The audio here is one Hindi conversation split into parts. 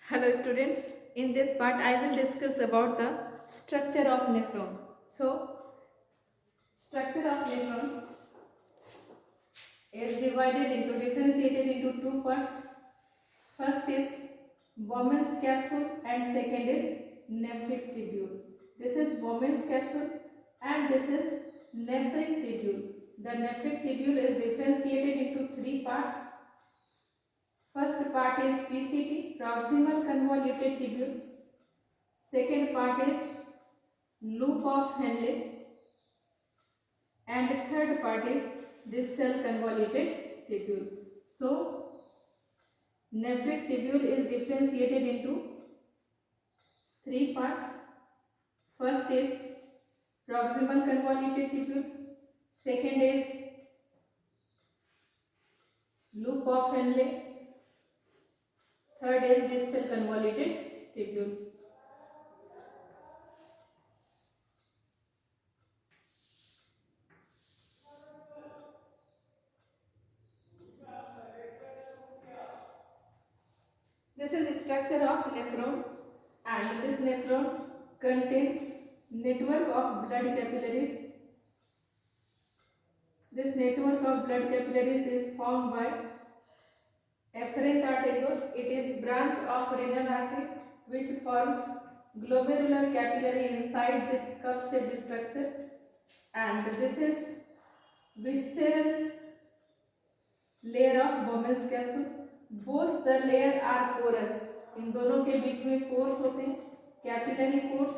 Hello students, in this part I will discuss about the structure of nephron. So, structure of nephron is differentiated into two parts. First is Bowman's capsule and second is nephric tubule. This is Bowman's capsule and this is nephric tubule. The nephric tubule is differentiated into three parts. First part is PCT, proximal convoluted tubule. Second part is loop of Henle and third part is distal convoluted tubule. So, nephric tubule is differentiated into three parts. First is proximal convoluted tubule, second is loop of Henle, third is distal convoluted tubule. This is the structure of nephron, and this nephron contains network of blood capillaries. This network of blood capillaries is formed by afferent arteriole. It is branch of renal artery which forms glomerular capillary inside this cup-shaped structure, and this is visceral layer of Bowman's capsule. Both the layer are porous. इन दोनों के बीच में पोर्स होते हैं, कैपिलरी पोर्स,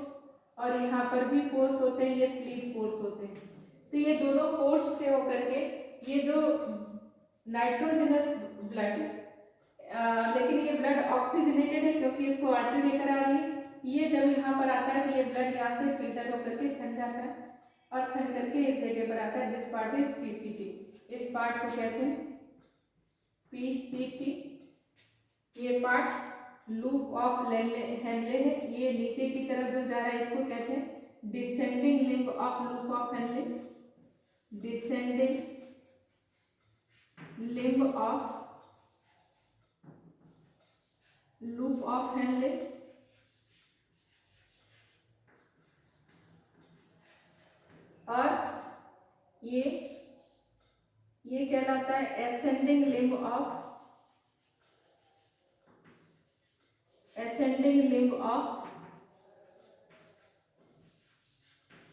और यहाँ पर भी पोर्स होते हैं, ये स्लीव पोर्स होते हैं. तो ये दोनों पोर्स से होकर के ये जो नाइट्रोजनस ब्लड, लेकिन ये ब्लड ऑक्सीजनेटेड है क्योंकि इसको आर्टरी लेकर आ रही है. ये जब यहाँ पर आता है तो ये ब्लड यहाँ से फिल्टर होकर के छन जाता है और छन करके इस जगह पर आता है. This part is PCT. इस पार्ट को कहते हैं पीसीटी. ये पार्ट लूप ऑफ हेनले है. ये नीचे की तरफ जो जा रहा है इसको कहते हैं descending limb of loop of Henle. Descending limb of loop of Henle. और ये कहलाता है ascending limb of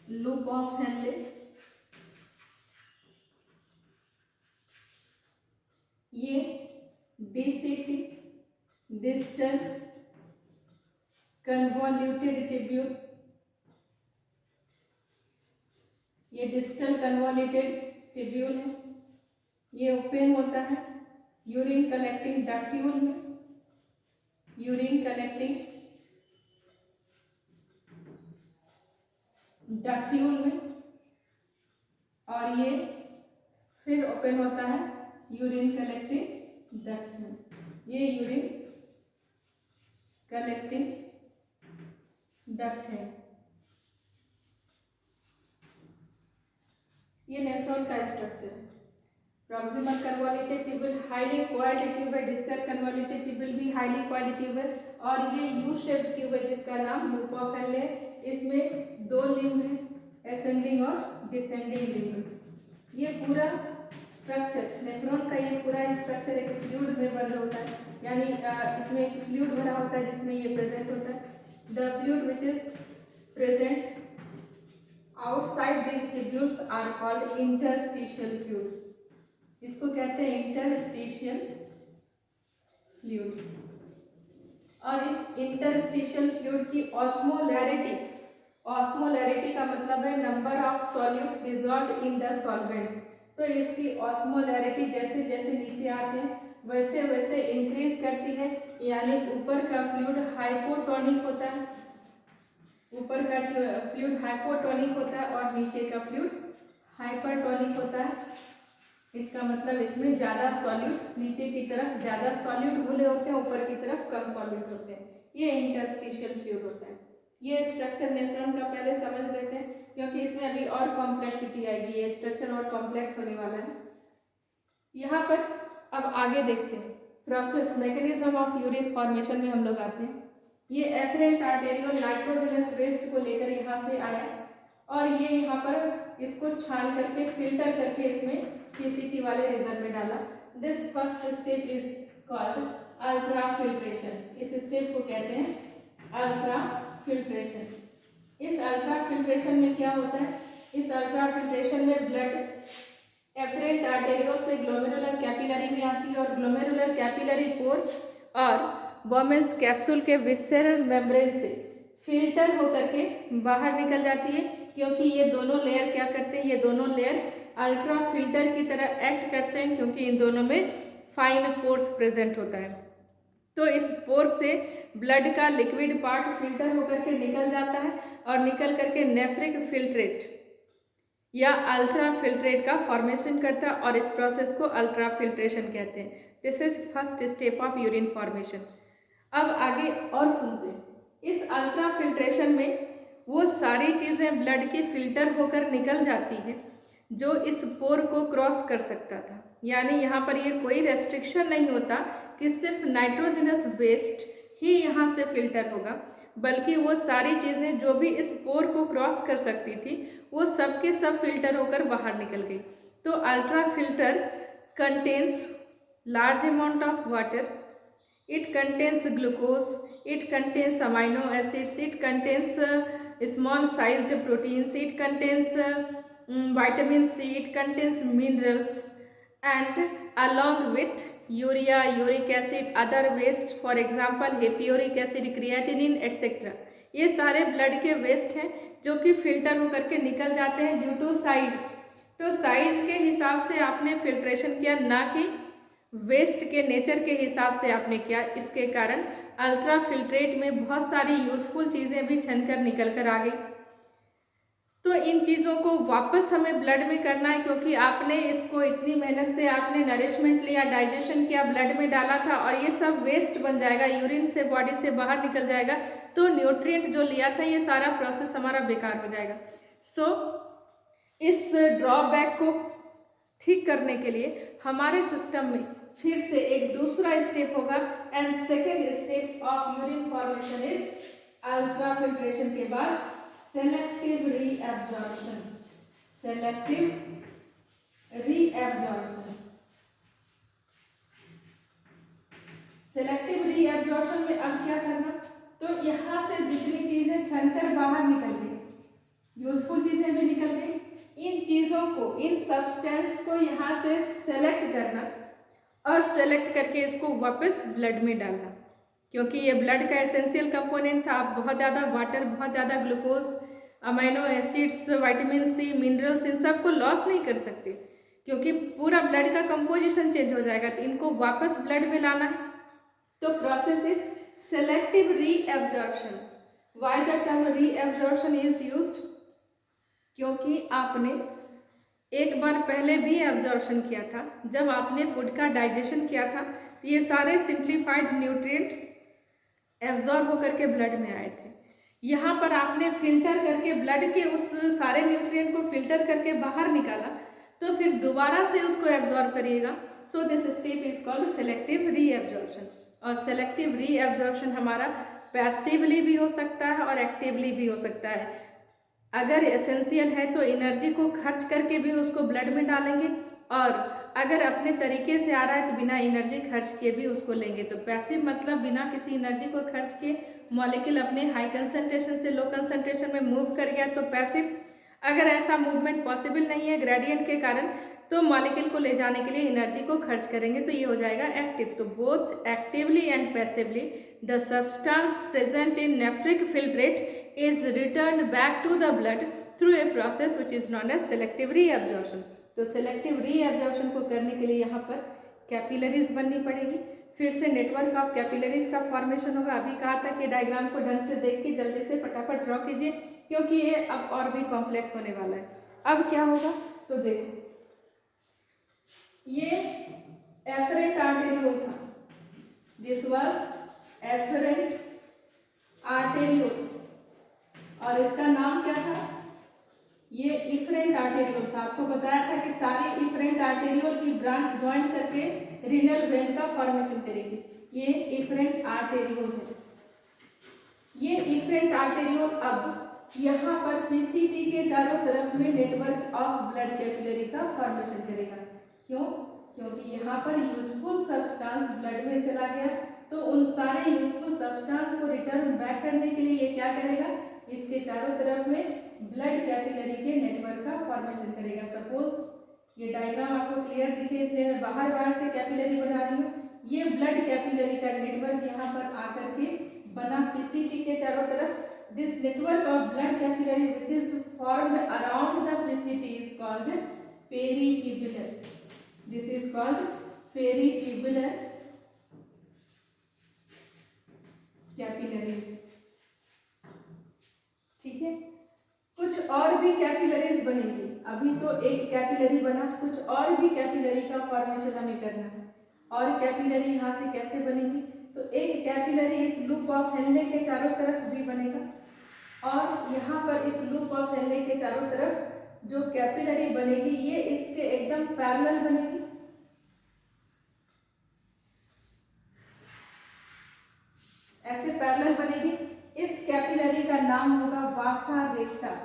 loop of Henle. ये डीसीटी, डिस्टल कन्वॉल्यूटेड टिब्यूल. ये डिस्टल कन्वॉल्यूटेड टिब्यूल है. ये ओपन होता है यूरिन कलेक्टिंग डक्ट्यूल में. यूरिन कलेक्टिंग डक्ट्यूल में. और ये फिर ओपन होता है यूरिन कलेक्टिंग डक्ट में. ये यूरिन कलेक्टिंग डक्ट है. ये नेफ्रॉन का स्ट्रक्चर है. Proximal convoluted tubule highly coiled tube है. डिस्टल कन्वॉल्यूटेड ट्यूबल भी हाईली कॉइल्ड ट्यूब है. और ये यू शेप्ड ट्यूब है जिसका नाम लूप ऑफ हेनले है. इसमें दो लिम्ब है, एसेंडिंग और डिसेंडिंग लिम्ब. ये पूरा स्ट्रक्चर नेफ्रॉन का, ये पूरा स्ट्रक्चर एक फ्लूइड में बंद होता है, यानी इसमें एक फ्लूइड भरा होता है जिसमें ये प्रेजेंट होता है. The fluid which is present outside these tubules are called interstitial fluid. इसको कहते हैं interstitial fluid. और इस interstitial fluid की osmolarity का मतलब है number of solute dissolved in the solvent. तो इसकी osmolarity जैसे जैसे नीचे आते हैं वैसे वैसे इंक्रीज करती है, यानी ऊपर का फ्लूइड हाइपोटोनिक होता है, ऊपर का फ्लूइड हाइपोटोनिक होता है और नीचे का फ्लूइड हाइपरटोनिक होता है. इसका मतलब इसमें ज़्यादा सॉल्यूट, नीचे की तरफ ज़्यादा सॉल्यूट घुले होते हैं, ऊपर की तरफ कम सॉल्यूट होते हैं. ये इंटरस्टिशियल फ्लूइड होता है. ये स्ट्रक्चर नेफ्रॉन का पहले समझ लेते हैं क्योंकि इसमें अभी और कॉम्प्लेक्सिटी आएगी. ये स्ट्रक्चर और कॉम्प्लेक्स होने वाला है. यहाँ पर अब आगे देखते हैं. Process mechanism of urine formation में हम लोग आते हैं। ये एफरेंट आर्टेरियल नाइट्रोजनस वेस्ट को लेकर यहाँ से आया और ये यहाँ पर इसको छान करके फिल्टर करके इसमें पीसीटी वाले रिजर्व में डाला। This first step is called ultra filtration. इस स्टेप को कहते हैं अल्ट्रा फिल्ट्रेशन। इस अल्ट्रा फिल्ट्रेशन में क्या होता है? इस अल्ट्रा फिल्ट्रेशन में ब्लड एफरेंट आर्टेरियोल से ग्लोमेरुलर कैपिलरी में आती है और ग्लोमेरुलर कैपिलरी पोर और बोमेन्स कैप्सूल के विसेरल मेम्ब्रेन से फिल्टर होकर के बाहर निकल जाती है, क्योंकि ये दोनों लेयर क्या करते हैं? ये दोनों लेयर अल्ट्रा फिल्टर की तरह एक्ट करते हैं, क्योंकि इन दोनों में फाइन पोर्स प्रेजेंट होता है। तो इस पोर से ब्लड का लिक्विड पार्ट फिल्टर होकर के निकल जाता है और निकल करके नेफ्रिक फिल्ट्रेट या अल्ट्रा फिल्ट्रेट का फॉर्मेशन करता है और इस प्रोसेस को अल्ट्रा फिल्ट्रेशन कहते हैं। This is first step of urine formation. अब आगे और सुनते हैं। इस अल्ट्रा फिल्ट्रेशन में वो सारी चीज़ें ब्लड की फिल्टर होकर निकल जाती हैं जो इस पोर को क्रॉस कर सकता था। यानी यहाँ पर ये कोई रेस्ट्रिक्शन नहीं होता कि सिर्फ नाइट्रोजनस वेस्ट ही यहाँ से फिल्टर होगा, बल्कि वो सारी चीज़ें जो भी इस पोर को क्रॉस कर सकती थी वो सब के सब फिल्टर होकर बाहर निकल गई। तो ultra filter contains large amount of water, it contains glucose, it contains amino acids, it contains small sized proteins, it contains vitamin C, it contains minerals, and along with urea, uric acid, other waste, for example hypioric acid, creatinine etc. ये सारे ब्लड के वेस्ट हैं जो कि फिल्टर होकर के निकल जाते हैं ड्यू टू साइज। तो साइज के हिसाब से आपने फिल्ट्रेशन किया, ना कि वेस्ट के नेचर के हिसाब से आपने किया। इसके कारण अल्ट्रा फिल्ट्रेट में बहुत सारी यूजफुल चीज़ें भी छनकर निकल कर आ गई। तो इन चीज़ों को वापस हमें ब्लड में करना है, क्योंकि आपने इसको इतनी मेहनत से आपने नरिशमेंट लिया, डाइजेशन किया, ब्लड में डाला था और ये सब वेस्ट बन जाएगा, यूरिन से बॉडी से बाहर निकल जाएगा, तो न्यूट्रिएंट जो लिया था ये सारा प्रोसेस हमारा बेकार हो जाएगा। सो इस ड्रॉबैक को ठीक करने के लिए हमारे सिस्टम में फिर से एक दूसरा स्टेप होगा and second step of urine formation is ultra filtration के बाद selective reabsorption. Selective reabsorption. Selective reabsorption में अब क्या करना? तो यहाँ से जितनी चीजें छनकर बाहर निकल गई, यूजफुल चीजें भी निकल गई, इन चीजों को, इन सब्सटेंस को यहाँ से सेलेक्ट करना और सेलेक्ट करके इसको वापस ब्लड में डालना, क्योंकि ये ब्लड का एसेंशियल कंपोनेंट था। आप बहुत ज़्यादा वाटर, बहुत ज़्यादा glucose, amino acids, vitamin C, minerals, इन सब को लॉस नहीं कर सकते, क्योंकि पूरा ब्लड का कंपोजिशन चेंज हो जाएगा। तो इनको वापस ब्लड में लाना है। तो process is selective reabsorption. Why the term reabsorption is used? क्योंकि आपने एक बार पहले भी एब्जॉर्प्शन किया था, जब आपने फूड का डाइजेशन किया था, तो ये सारे सिंप्लीफाइड न्यूट्रिएंट एब्जॉर्ब होकर के ब्लड में आए थे। यहाँ पर आपने फिल्टर करके ब्लड के उस सारे न्यूट्रिएंट को फिल्टर करके बाहर निकाला, तो फिर दोबारा से उसको एब्जॉर्ब करिएगा। So this step is called selective reabsorption. और सेलेक्टिव रीएब्जॉर्प्शन हमारा पैसिवली भी हो सकता है और एक्टिवली भी हो सकता है। अगर एसेंशियल है तो एनर्जी को खर्च करके भी उसको ब्लड में डालेंगे, और अगर अपने तरीके से आ रहा है तो बिना एनर्जी खर्च किए भी उसको लेंगे। तो पैसिव मतलब बिना किसी एनर्जी को खर्च किए मॉलिक्यूल अपने हाई कंसंट्रेशन से लो कंसंट्रेशन में मूव कर गया तो पैसिव। अगर ऐसा मूवमेंट पॉसिबल नहीं है ग्रेडियंट के कारण, तो मॉलिक्यूल को ले जाने के लिए एनर्जी को खर्च करेंगे, तो ये हो जाएगा एक्टिव। तो both actively and passively the substance present in nephric filtrate is return back to the blood through a process which is known as selective reabsorption. तो सेलेक्टिव रीएब्जॉर्प्शन को करने के लिए यहाँ पर कैपिलरीज बननी पड़ेगी, फिर से नेटवर्क ऑफ कैपिलरीज का फॉर्मेशन होगा। अभी कहा था कि डायग्राम को ढंग से देख के जल्दी से फटाफट ड्रॉ कीजिए, क्योंकि ये अब और भी कॉम्प्लेक्स होने वाला है। अब क्या होगा तो देखो, ये एफरेंट आर्टेरियोल था, दिस वाज एफरेंट आर्टेरियोल, और इसका नाम क्या था? ये इफरेंट आर्टेरियोल था। आपको बताया था कि सारी इफरेंट आर्टेरियोल की ब्रांच ज्वाइन करके रीनल वेन का फॉर्मेशन करेगी। ये इफरेंट आर्टेरियोल है। ये इफरेंट आर्टेरियोल अब यहाँ पर पीसीटी के चारों तरफ में नेटवर्क ऑफ ब्लड कैपिलरी का फॉर्मेशन करेगा। क्यों? क्योंकि यहाँ पर यूजफुल सब्सटेंस ब्लड में चला गया, तो उन सारे यूजफुल सब्सटेंस को रिटर्न बैक करने के लिए ये क्या करेगा, इसके चारों तरफ में ब्लड कैपिलरी के नेटवर्क का फॉर्मेशन करेगा। सपोज ये डायग्राम आपको क्लियर दिखे इसलिए मैं बाहर से कैपिलरी बना रही हूँ। ये ब्लड कैपिलरी का नेटवर्क यहाँ पर आकर के बना पीसीटी के चारों तरफ। This network of blood capillary which is formed around the PCT is called peritubular. This is called peritubular capillaries. ठीक है, कुछ और भी कैपिलरीज बनेंगी। अभी तो एक कैपिलरी बना, कुछ और भी कैपिलरी का फॉर्मेशन हमें करना है। और कैपिलरी यहाँ से कैसे बनेगी, तो एक कैपिलरी इस लूप ऑफ हेनले के चारों तरफ भी बनेगा, और यहाँ पर इस लूप ऑफ हेनले के चारों तरफ जो कैपिलरी बनेगी ये इसके एकदम पैरेलल बनेगी। ऐसे पैरेलल बनेगी। इस कैपिलरी का नाम होगा vasa recta.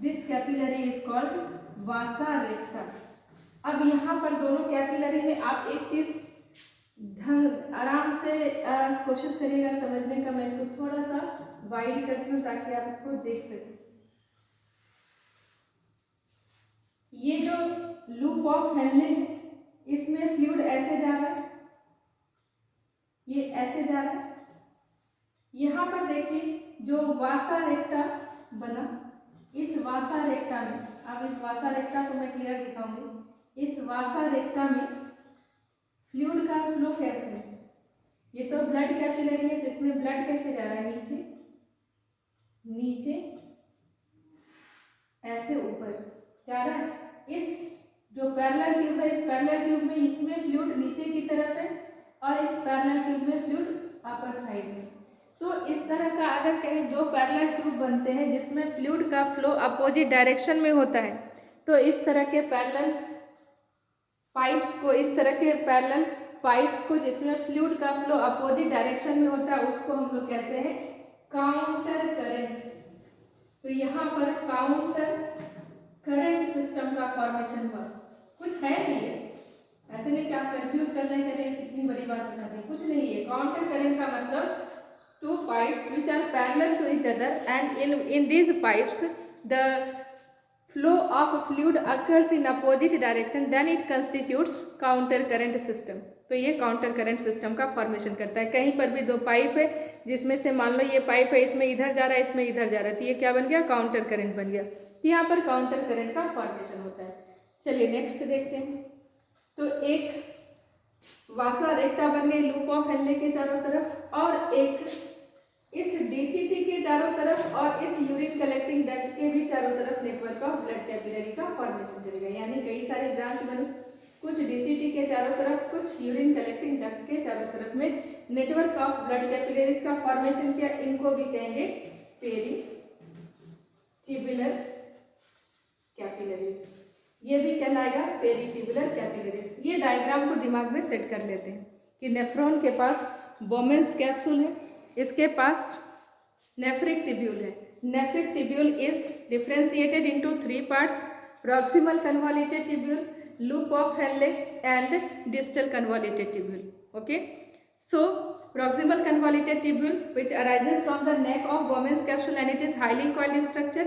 This capillary is called vasa recta. अब यहाँ पर दोनों कैपिलरी में आप एक चीज आराम से कोशिश करिएगा समझने का। मैं इसको थोड़ा सा वाइड करती हूँ ताकि आप इसको देख सकें। ये जो लूप ऑफ हेनले है इसमें फ्लूइड ऐसे जा रहा है, ये ऐसे जा रहा है। यहाँ पर देखिए जो वासा रेक्टा बना, इस वासा रेक्टा में, अब इस वासा रेक्टा को मैं क्लियर दिखाऊंगी। इस वासा रेक्टा में फ्लूइड का फ्लो कैसे है, ये तो ब्लड कैपिलरी है जिसमें ब्लड कैसे जा रहा है, नीचे नीचे ऐसे ऊपर जा रहा है। इस जो पैरेलल ट्यूब है, इस पैरेलल ट्यूब में इसमें फ्लूइड नीचे की तरफ है और इस पैरेलल ट्यूब में फ्लूइड अपर साइड में। तो इस तरह का अगर कहीं दो पैरेलल ट्यूब बनते हैं जिसमें फ्लूइड का फ्लो अपोजिट डायरेक्शन में होता है, तो इस तरह के पैरेलल पाइप्स को, इस तरह के पैरेलल पाइप्स को जिसमें फ्लूइड का फ्लो अपोजिट डायरेक्शन में होता है उसको हम लोग कहते हैं काउंटर करंट। तो यहाँ पर काउंटर करंट सिस्टम का फॉर्मेशन हुआ। कुछ है नहीं है, ऐसे नहीं कि आप कंफ्यूज करने के लिए कितनी बड़ी बात बता दें, कुछ नहीं है। काउंटर करंट का मतलब two pipes which are parallel to each other and in these pipes the flow of fluid occurs in opposite direction, then it constitutes counter current system। तो ये काउंटर करंट सिस्टम का फॉर्मेशन करता है। कहीं पर भी दो पाइप है जिसमें से मान लो ये पाइप है, इसमें इधर जा रहा है, इसमें इधर जा रहा है, तो ये क्या बन गया, काउंटर करंट बन गया। तो यहाँ पर काउंटर करंट का फॉर्मेशन होता है। चलिए नेक्स्ट देखते हैं। तो एक वासा रेक्टा बन गई लूप ऑफ हेनले के चारों तरफ, और एक इस डीसीटी के चारों तरफ और इस यूरिन कलेक्टिंग डक्ट के भी चारों तरफ नेटवर्क ऑफ ब्लड कैपिलरी का फॉर्मेशन करेगा। यानी कई सारी ब्रांच बनी, कुछ डीसीटी के चारों तरफ, कुछ यूरिन कलेक्टिंग डक्ट के चारों तरफ में नेटवर्क ऑफ ब्लड कैपिलरीज का फॉर्मेशन किया। इनको भी कहेंगे पेरिट्यूबुलर कैपिलरीज। ये भी कहलाएगा पेरिट्यूबुलर कैपिलरीज। ये डायग्राम को दिमाग में सेट कर लेते हैं कि नेफ्रॉन के पास बोमेन्स कैप्सूल है, इसके पास नेफ्रिक टिब्यूल है। Nephric tubule is differentiated into 3 parts: proximal कन्वॉल्यूटेड tubule, loop of Henle and distal कन्वॉल्यूटेड tubule. Okay, so proximal convoluted tubule which arises from the neck of Bowman's capsule and it is highly coiled structure.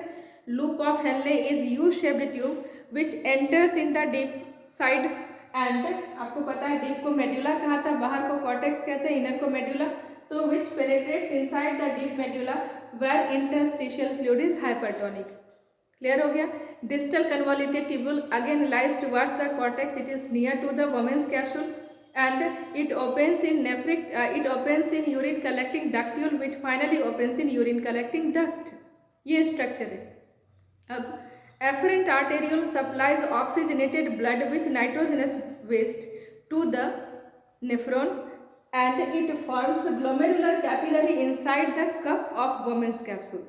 Loop of Henle is U-shaped tube which enters in the deep side and आपको पता है डीप को मेड्यूला कहा था, बाहर को कॉर्टेक्स कहते हैं, इनर को मेड्यूला। तो which penetrates inside the deep medulla where interstitial fluid is hypertonic। Clear हो गया। Distal convoluted tubule again lies towards the cortex. It is near to the Bowman's capsule and it opens in urine collecting ductule which finally opens in urine collecting duct। ये स्ट्रक्चर है। अब efferent arteriole supplies oxygenated blood with nitrogenous waste to the nephron and it forms glomerular capillary inside the cup of Bowman's capsule।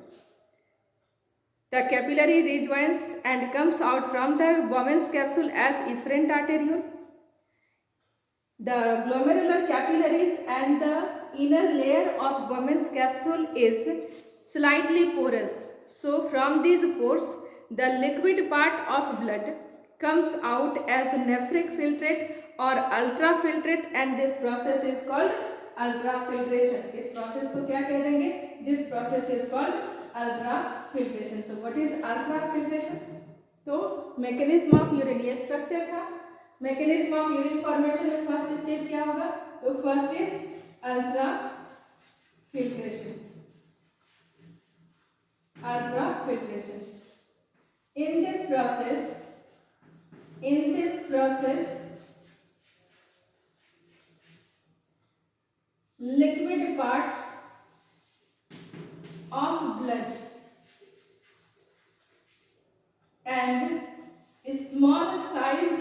The capillary rejoins and comes out from the Bowman's capsule as efferent arteriole। The glomerular capillaries and the inner layer of Bowman's capsule is slightly porous. So from these pores, the liquid part of blood comes out as nephric filtrate or ultrafiltrate, and this process is called ultrafiltration. इस process को क्या कह देंगे? This process is called ultrafiltration. तो what is ultrafiltration? तो mechanism of urine, ये structure था. मैकेनिज्म ऑफ यूरिन फॉर्मेशन में फर्स्ट स्टेप क्या होगा? तो first is ultra filtration. Ultra filtration. In this process, liquid part of blood and small sized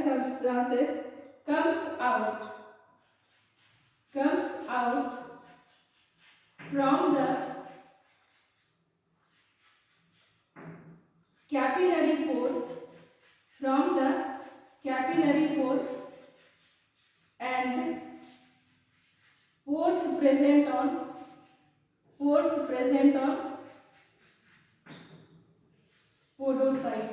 substances comes out from the capillary pore and pores present on podocyte.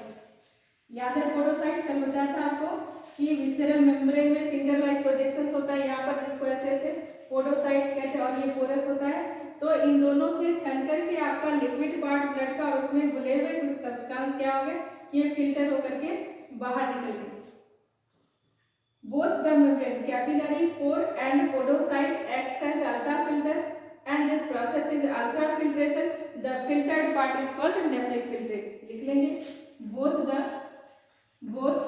याद है पोडोसाइट? कल बताया था आपको कि विसेरल मेम्ब्रेन में फिंगर लाइक प्रोजेक्शंस होता है यहाँ पर, जिसको ऐसे ऐसे पोडोसाइट्स कहते हैं, और ये पोरस होता है. तो इन दोनों से छन करके आपका लिक्विड पार्ट ब्लड का और उसमें घुले हुए कुछ सब्सटेंस क्या हो गए, ये फिल्टर होकर के बाहर निकल गए. Both the membrane, capillary pore and podocyte acts as ultrafilter, and this process is ultrafiltration. The filtered part is called nephric filtrate. लिख लेंगे. both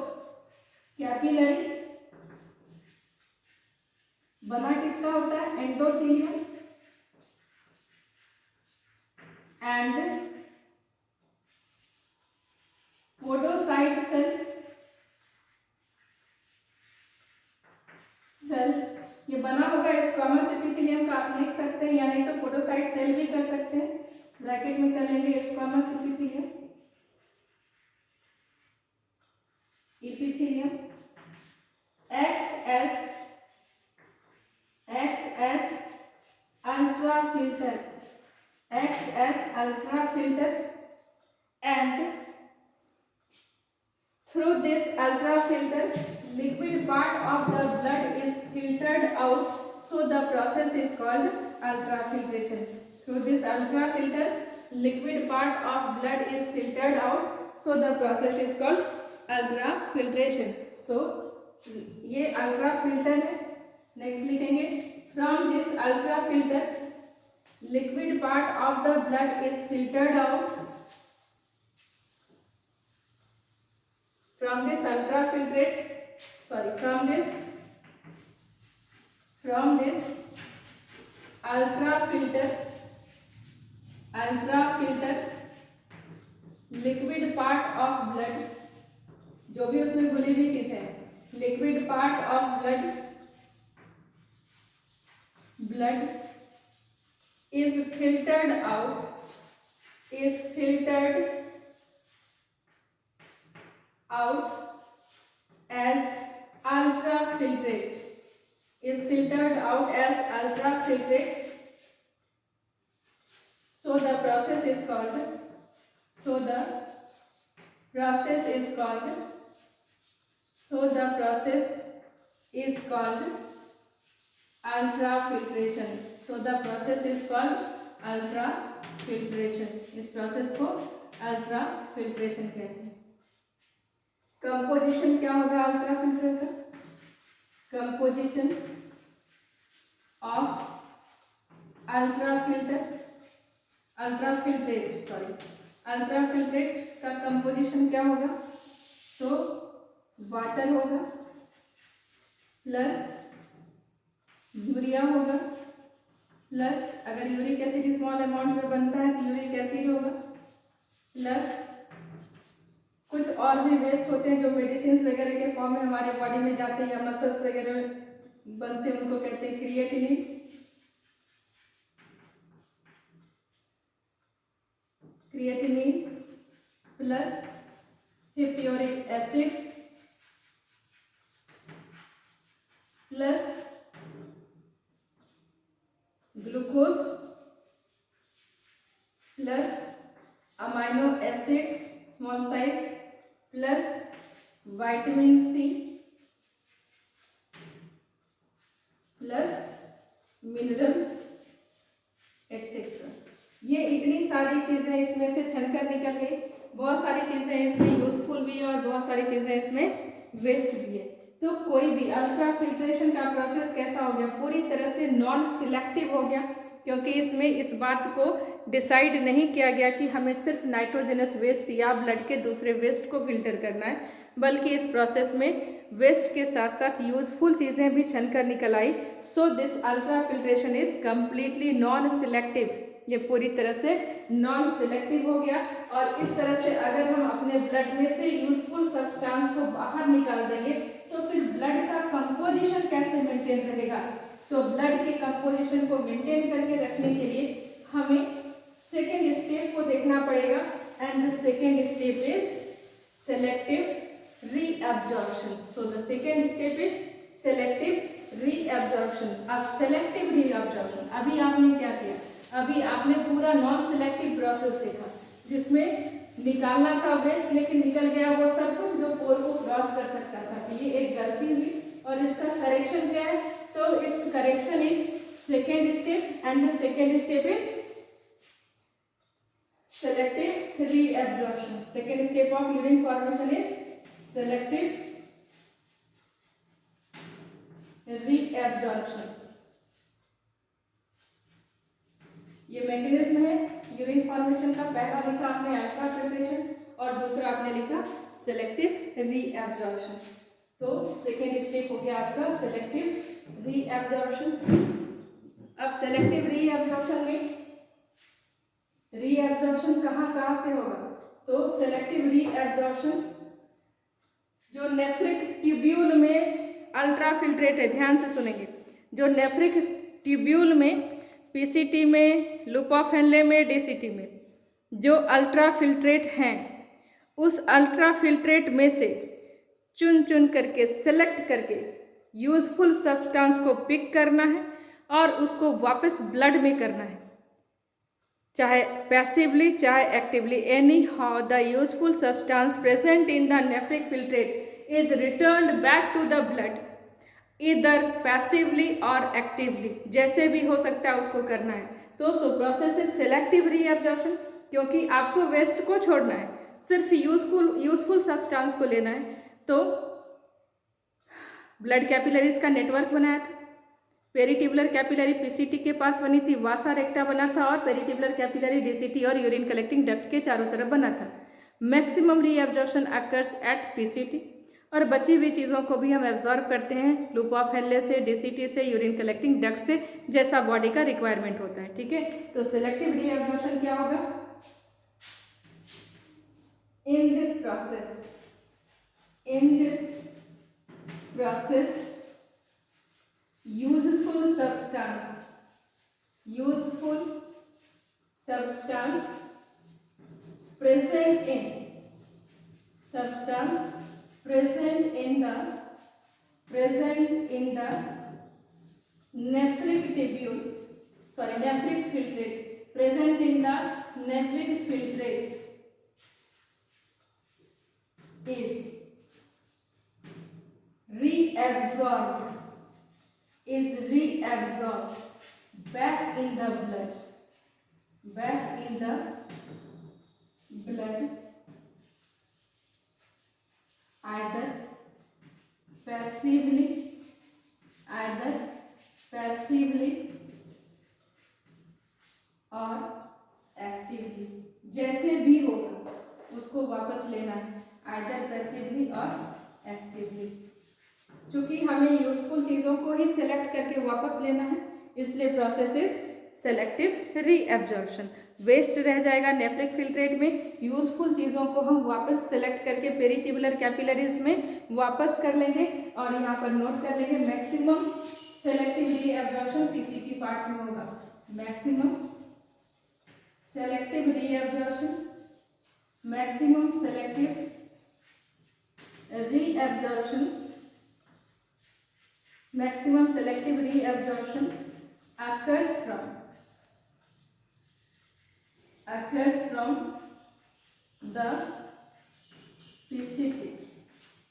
capillary, बना किसका होता है? एंडोथेलियम, and podocyte cell, ये बना होगा स्क्वामस एपिथेलियम का, आप लिख सकते हैं, या नहीं तो पोडोसाइट सेल भी कर सकते हैं. ब्रैकेट में कर लेंगे squamous epithelium acts as ultrafilter, and through this ultrafilter liquid part of the blood is filtered out, so the process is called ultrafiltration. Through this ultrafilter liquid part of blood is filtered out, so the process is called ultrafiltration. So ये ultrafilter है. नेक्स्ट लिखेंगे, from this ultrafilter liquid part of the blood is filtered out. From this ultrafilter liquid part of blood, जो भी उसमें घुली हुई चीज है, liquid part of blood is filtered out as ultrafiltrate, so the process is called ultrafiltration. इस प्रोसेस को अल्ट्राफिल्ट्रेशन कहते हैं. कंपोजिशन क्या होगा अल्ट्राफिल्टर का? कंपोजिशन ऑफ अल्ट्राफिल्ट्रेट का कंपोजिशन क्या होगा? तो वाटर होगा प्लस यूरिया होगा प्लस, अगर यूरिक एसिड स्मॉल अमाउंट में बनता है तो यूरिक एसिड होगा प्लस कुछ और भी वेस्ट होते हैं जो मेडिसिन वगैरह के फॉर्म में हमारे बॉडी में जाते हैं या मसल्स वगैरह में बनते हैं, उनको कहते हैं creatinine. Creatinine plus hippuric acid plus glucose plus amino acids small size plus vitamin C plus minerals etcetera. ये इतनी सारी चीजें इसमें से छनकर निकल गई। बहुत सारी चीजें इसमें यूजफुल भी है और बहुत सारी चीजें इसमें वेस्ट भी है। तो कोई भी अल्ट्रा फिल्ट्रेशन का प्रोसेस कैसा हो गया, पूरी तरह से नॉन सिलेक्टिव हो गया, क्योंकि इसमें इस बात को डिसाइड नहीं किया गया कि हमें सिर्फ नाइट्रोजनस वेस्ट या ब्लड के दूसरे वेस्ट को फिल्टर करना है, बल्कि इस प्रोसेस में वेस्ट के साथ साथ यूजफुल चीज़ें भी छनकर निकल आई। So this ultrafiltration is completely non selective. ये पूरी तरह से नॉन सिलेक्टिव हो गया। और इस तरह से अगर हम अपने ब्लड में से यूजफुल सब्सटेंस को बाहर निकाल देंगे तो फिर ब्लड का कंपोजिशन कैसे मेंटेन रहेगा। तो ब्लड के कंपोजिशन को मेंटेन करके रखने के लिए हमें सेकेंड स्टेप को देखना पड़ेगा, and the second step is selective reabsorption. So the second step is selective reabsorption. अब सेलेक्टिव रीअब्जॉर्प्शन, अभी आपने क्या किया, अभी आपने पूरा नॉन सिलेक्टिव प्रोसेस देखा जिसमें निकालना था वेस्ट लेकिन निकल गया वो सब कुछ जो पोर को क्रॉस कर सकता था। तो ये एक गलती हुई और इसका करेक्शन क्या है, तो it's correction is second step, and the second step is selective reabsorption. Second step of urine formation is selective reabsorption. ये मैकेनिज्म है यूरिन फॉर्मेशन का। पहला लिखा आपने अल्फा फिल्ट्रेशन और दूसरा आपने लिखा सेलेक्टिव रीअब्जॉर्प्शन। तो सेकेंड स्टेप हो गया आपका सेलेक्टिव रीअब्जॉर्प्शन। अब सेलेक्टिव रीअब्जॉर्प्शन में रीअब्जॉर्प्शन कहाँ से होगा, तो सेलेक्टिव रीअब्जॉर्प्शन जो नेफ्रिक ट्यूब्यूल में अल्ट्रा फिल्ट्रेट है, ध्यान से सुनेंगे, जो नेफ्रिक ट्यूब्यूल में पीसीटी में लुपोफेनले में डीसीटी में जो अल्ट्रा फिल्ट्रेट हैं, उस अल्ट्रा फिल्ट्रेट में से चुन चुन करके सेलेक्ट करके यूजफुल सब्सटेंस को पिक करना है और उसको वापस ब्लड में करना है, चाहे पैसिवली चाहे actively. Any how the useful substance present in the nephric filtrate is returned back to the blood इधर पैसिवली और एक्टिवली, जैसे भी हो सकता है उसको करना है। तो so process is selective reabsorption, क्योंकि आपको वेस्ट को छोड़ना है, सिर्फ यूजफुल सब्सटेंस को लेना है। तो ब्लड कैपिलरीज का नेटवर्क बनाया था, पेरिट्यूबुलर कैपिलरी पीसीटी के पास बनी थी, वासा रेक्टा बना था, और पेरिट्यूबुलर कैपिलरी डीसीटी और यूरिन कलेक्टिंग डक्ट के चारों तरफ बना था। Maximum reabsorption occurs at PCT, और बची हुई चीज़ों को भी हम एब्जॉर्ब करते हैं लूप ऑफ हेनले से, डीसीटी से, यूरिन कलेक्टिंग डक्ट से, जैसा बॉडी का रिक्वायरमेंट होता है। ठीक है, तो सिलेक्टिव रीअब्जॉर्प्शन क्या होगा, in this process useful substance present in the nephric filtrate present in the nephric filtrate is reabsorbed back in the blood either passively और एक्टिवली, जैसे भी होगा उसको वापस लेना है, आइदर पैसिवली और एक्टिवली। चूंकि हमें यूजफुल चीज़ों को ही सिलेक्ट करके वापस लेना है, इसलिए process is selective reabsorption. Waste रह जाएगा नेफ्रिक फिल्ट्रेट में, यूजफुल चीज़ों को हम वापस सेलेक्ट करके पेरिट्यूबुलर कैपिलरीज में वापस कर लेंगे, और यहाँ पर नोट कर लेंगे maximum selective reabsorption PCT part में होगा। Maximum selective reabsorption maximum selective reabsorption, maximum selective reabsorption occurs from the PCT।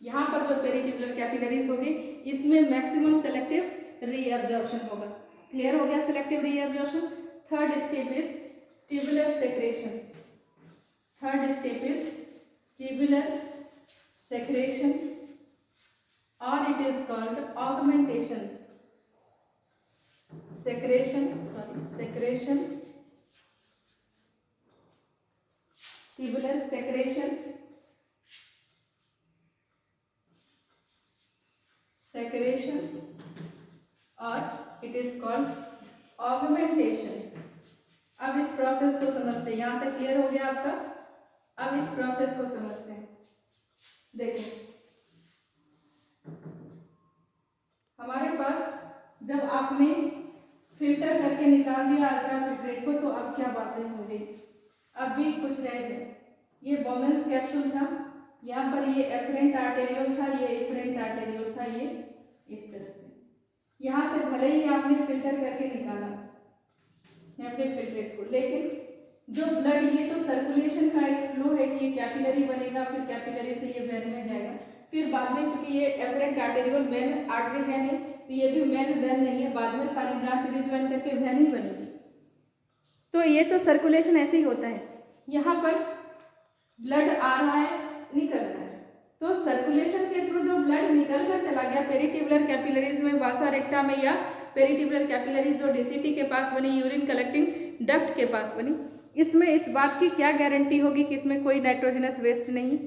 यहाँ पर जो पेरिट्यूबुलर कैपिलरीज होगी इसमें मैक्सिमम सेलेक्टिव रीअब्जॉर्प्शन होगा। क्लियर हो गया selective reabsorption. Third step is tubular secretion. Third step is tubular secretion और it is called augmentation. Secretion tubular secretion और इट इज कॉल्ड ऑगमेंटेशन। अब इस प्रोसेस को समझते हैं। यहां तक क्लियर हो गया आपका। अब इस प्रोसेस को समझते हैं। देखिए हमारे पास जब आपने फिल्टर करके निकाल दिया अल्ट्राफिल्ट्रेट को तो अब क्या बातें होंगी। अब भी कुछ रह गए। ये बोमेंस कैप्सूल था, यहाँ पर ये एफरेंट आर्टेरियोल था, ये एफरेंट आर्टेरियोल था, ये इस तरह से। यहाँ से भले ही आपने फिल्टर करके निकाला नेफ्रिक फिल्ट्रेट को, लेकिन जो ब्लड, ये तो सर्कुलेशन का एक फ्लो है कि ये कैपिलरी बनेगा, फिर कैपिलरी से ये वेन में जाएगा, फिर बाद में चूंकि ये एफरेंट आर्टेरियोल मेन आर्टरी है नहीं तो ये भी मेन वेन नहीं है, बाद में सारी ब्रांच रिज वेन करके वेन ही बनेगी। तो ये तो सर्कुलेशन ऐसे ही होता है। यहाँ पर ब्लड आ रहा है, निकल रहा है, तो सर्कुलेशन के थ्रू जो ब्लड निकल कर चला गया पेरिट्यूबुलर कैपिलरीज में, वासा रेक्टा में, या पेरिट्यूबुलर कैपिलरीज जो डीसीटी के पास बनी, यूरिन कलेक्टिंग डक्ट के पास बनी, इसमें इस बात की क्या गारंटी होगी कि इसमें कोई नाइट्रोजनस वेस्ट नहीं,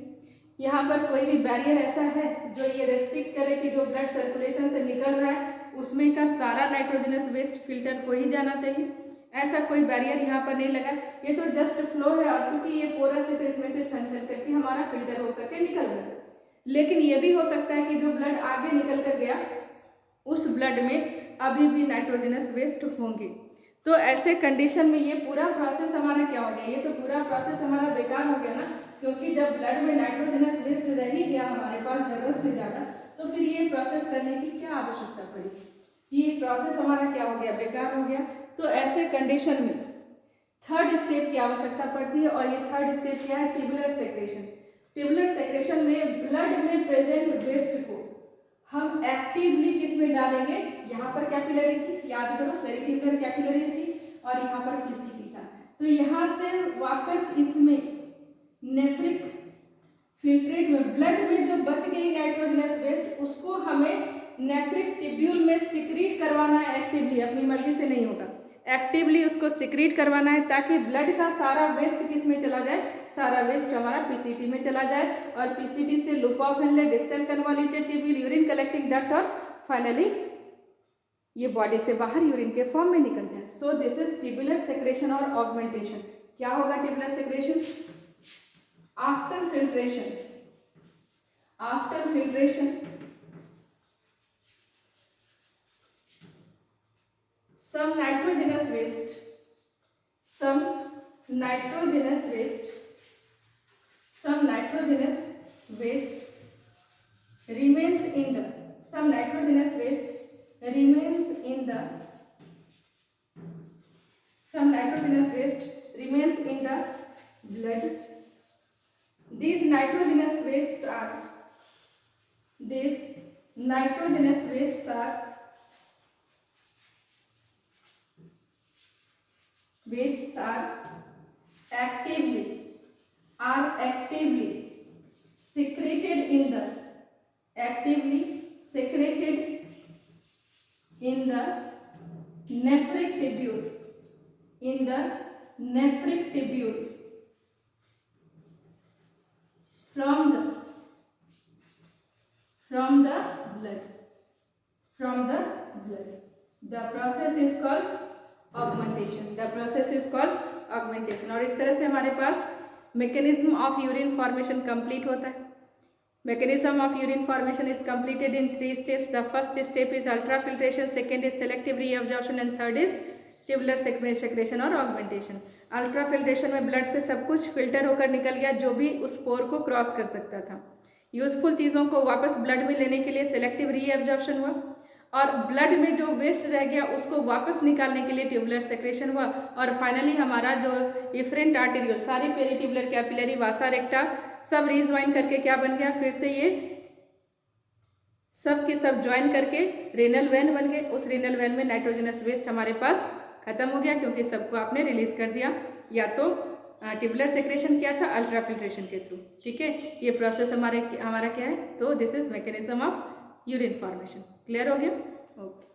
यहाँ पर कोई भी बैरियर ऐसा है जो ये रेस्ट्रिक्ट करे कि जो ब्लड सर्कुलेशन से निकल रहा है उसमें का सारा नाइट्रोजनस वेस्ट फिल्टर हो ही जाना चाहिए। ऐसा कोई बैरियर यहाँ पर नहीं लगा। ये तो जस्ट फ्लो है और चूंकि ये पोरस है तो इसमें से छन छन करके हमारा फिल्टर होकर के निकल गया। लेकिन ये भी हो सकता है कि जो ब्लड आगे निकल कर गया उस ब्लड में अभी भी नाइट्रोजनस वेस्ट होंगे। तो ऐसे कंडीशन में ये पूरा प्रोसेस हमारा क्या हो गया, ये तो पूरा प्रोसेस हमारा बेकार हो गया ना, क्योंकि जब ब्लड में नाइट्रोजनस वेस्ट रह ही गया हमारे पास जरूरत से ज़्यादा, तो फिर ये प्रोसेस करने की क्या आवश्यकता पड़ी, ये प्रोसेस हमारा क्या हो गया, बेकार हो गया। तो ऐसे कंडीशन में थर्ड स्टेप की आवश्यकता पड़ती है और ये थर्ड स्टेप क्या है, ट्यूबुलर सेक्रेशन। ट्यूबुलर सेक्रेशन में ब्लड में प्रेजेंट वेस्ट को हम एक्टिवली किस में डालेंगे, यहाँ पर कैपिलरी थी, याद करो पेरिट्यूबुलर कैपिलरीज थी और यहाँ पर पीसीटी था, तो यहाँ से वापस इसमें नेफ्रिक फिल्ट्रेट में ब्लड में जो बच गई नाइट्रोजनस वेस्ट उसको हमें नेफ्रिक टिब्यूल में सिक्रीट करवाना है एक्टिवली, अपनी मर्जी से नहीं होगा, एक्टिवली उसको सिक्रीट करवाना है ताकि ब्लड का सारा वेस्ट किस में चला जाए, सारा वेस्ट हमारा पीसीटी में चला जाए और पीसीटी से loop of inlet, distal कन्वॉल्यूटेड tubule, urine collecting duct और फाइनली ये बॉडी से बाहर यूरिन के फॉर्म में निकल जाए। So this is tubular secretion और ऑगमेंटेशन। क्या होगा tubular secretion? After filtration, some nitrogenous waste remains in the blood. These nitrogenous wastes are actively secreted in the nephric tubule from the blood. The process is called augmentation. और इस तरह से हमारे पास mechanism of urine formation complete होता है। Mechanism of urine formation is completed in 3 steps. The first step is ultrafiltration, second is selective reabsorption and third is tubular secretion or augmentation. Ultra filtration में ब्लड से सब कुछ फिल्टर होकर निकल गया जो भी उस पोर को क्रॉस कर सकता था। यूजफुल चीज़ों को वापस ब्लड में लेने के लिए सेलेक्टिव रीएब्जॉर्प्शन हुआ, और ब्लड में जो वेस्ट रह गया उसको वापस निकालने के लिए ट्यूबुलर सेक्रेशन हुआ, और फाइनली हमारा जो इफरेंट आर्टेरियोल, सारी पेरिट्यूबुलर कैपिलरी, वासा रेक्टा सब रीज्वाइन करके क्या बन गया, फिर से ये सब के सब ज्वाइन करके रेनल वेन बन गए। उस रेनल वेन में नाइट्रोजनस वेस्ट हमारे पास खत्म हो गया क्योंकि सबको आपने रिलीज कर दिया, या तो ट्यूबुलर सेक्रेशन किया था अल्ट्रा फिल्ट्रेशन के थ्रू। ठीक है, ये प्रोसेस हमारा क्या है, तो this is mechanism of urine formation. Clear हो गया? ओके।